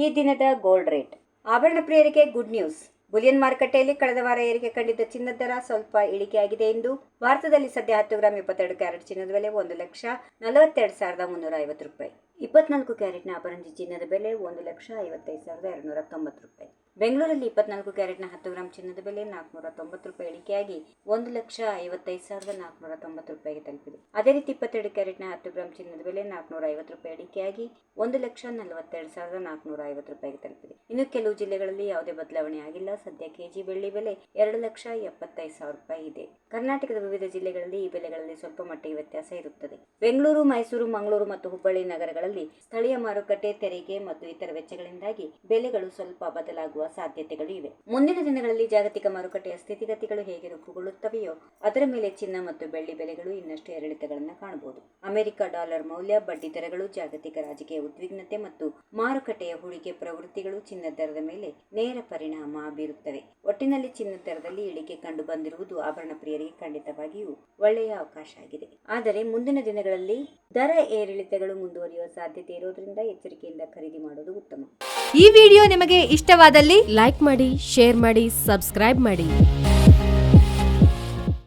ಈ ದಿನದ gold rate. ಆಭರಣ ಪ್ರಿಯರಿಗೆ ಗುಡ್ ನ್ಯೂಸ್. ಬುಲಿಯನ್ ಮಾರುಕಟ್ಟೆಯಲ್ಲಿ ಕಳೆದ ವಾರ ಏರಿಕೆ ಕಂಡಿದ್ದ ಚಿನ್ನದ ದರ ಸ್ವಲ್ಪ ಇಳಿಕೆಯಾಗಿದೆ ಎಂದು ಭಾರತದಲ್ಲಿ ಸದ್ಯ 10 ಗ್ರಾಂ 22 ಕ್ಯಾರೆಟ್ ಚಿನ್ನದ ಬೆಲೆ 1,42,350 ರೂಪಾಯಿ. 24 ಕ್ಯಾರೆಟ್ನ ಅಪರಂಜಿ ಚಿನ್ನದ ಬೆಲೆ 1,55,290 ರೂಪಾಯಿ. ಬೆಂಗಳೂರಲ್ಲಿ 24 ಕ್ಯಾರೆಟ್ನ 10 ಗ್ರಾಂ ಚಿನ್ನದ ಬೆಲೆ 490 ರೂಪಾಯಿ ಇಳಿಕೆಯಾಗಿ 1,55,490 ರೂಪಾಯಿಗೆ ತಲುಪಿದೆ. ಅದೇ ರೀತಿ 22 ಕ್ಯಾರೆಟ್ನ 10 ಗ್ರಾಂ ಚಿನ್ನದ ಬೆಲೆ 450 ರೂಪಾಯಿ ಇಳಿಕೆಯಾಗಿ 1,42,450 ರೂಪಾಯಿಗೆ ತಲುಪಿದೆ. ಇನ್ನು ಕೆಲವು ಜಿಲ್ಲೆಗಳಲ್ಲಿ ಯಾವುದೇ ಬದಲಾವಣೆ ಆಗಿಲ್ಲ. ಸದ್ಯ ಕೆಜಿ ಬೆಳ್ಳಿ ಬೆಲೆ 2,75,000 ರೂಪಾಯಿ ಇದೆ. ಕರ್ನಾಟಕದ ವಿವಿಧ ಜಿಲ್ಲೆಗಳಲ್ಲಿ ಈ ಬೆಲೆಗಳಲ್ಲಿ ಸ್ವಲ್ಪ ಮಟ್ಟಿಗೆ ವ್ಯತ್ಯಾಸ ಇರುತ್ತದೆ. ಬೆಂಗಳೂರು, ಮೈಸೂರು, ಮಂಗಳೂರು ಮತ್ತು ಹುಬ್ಬಳ್ಳಿ ನಗರಗಳಲ್ಲಿ ಸ್ಥಳೀಯ ಮಾರುಕಟ್ಟೆ, ತೆರಿಗೆ ಮತ್ತು ಇತರ ವೆಚ್ಚಗಳಿಂದಾಗಿ ಬೆಲೆಗಳು ಸ್ವಲ್ಪ ಬದಲಾಗುವ ಸಾಧ್ಯತೆಗಳು ಇವೆ. ಮುಂದಿನ ದಿನಗಳಲ್ಲಿ ಜಾಗತಿಕ ಮಾರುಕಟ್ಟೆಯ ಸ್ಥಿತಿಗತಿಗಳು ಹೇಗೆ ರೂಪುಗೊಳ್ಳುತ್ತವೆಯೋ ಅದರ ಮೇಲೆ ಚಿನ್ನ ಮತ್ತು ಬೆಳ್ಳಿ ಬೆಲೆಗಳು ಇನ್ನಷ್ಟು ಏರಿಳಿತಗಳನ್ನು ಕಾಣಬಹುದು. ಅಮೆರಿಕ ಡಾಲರ್ ಮೌಲ್ಯ, ಬಡ್ಡಿ ದರಗಳು, ಜಾಗತಿಕ ರಾಜಕೀಯ ಉದ್ವಿಗ್ನತೆ ಮತ್ತು ಮಾರುಕಟ್ಟೆಯ ಹೂಡಿಕೆ ಪ್ರವೃತ್ತಿಗಳು ಚಿನ್ನದ ದರದ ಮೇಲೆ ನೇರ ಪರಿಣಾಮ ಬೀರುತ್ತವೆ. ಒಟ್ಟಿನಲ್ಲಿ ಚಿನ್ನದ ದರದಲ್ಲಿ ಇಳಿಕೆ ಕಂಡು ಬಂದಿರುವುದು ಆಭರಣ ಪ್ರಿಯರಿಗೆ ಖಂಡಿತವಾಗಿಯೂ ಒಳ್ಳೆಯ ಅವಕಾಶ ಆಗಿದೆ. ಆದರೆ ಮುಂದಿನ ದಿನಗಳಲ್ಲಿ ದರ ಏರಿಳಿತಗಳು ಮುಂದುವರಿಯುವ ಸಾಧ್ಯತೆ ಇರೋದ್ರಿಂದ ಎಚ್ಚರಿಕೆಯಿಂದ ಖರೀದಿ ಮಾಡೋದು ಉತ್ತಮ. ಈ ವಿಡಿಯೋ ನಿಮಗೆ ಇಷ್ಟವಾದಲ್ಲಿ ಲೈಕ್ ಮಾಡಿ, ಶೇರ್ ಮಾಡಿ, ಸಬ್ಸ್ಕ್ರೈಬ್ ಮಾಡಿ.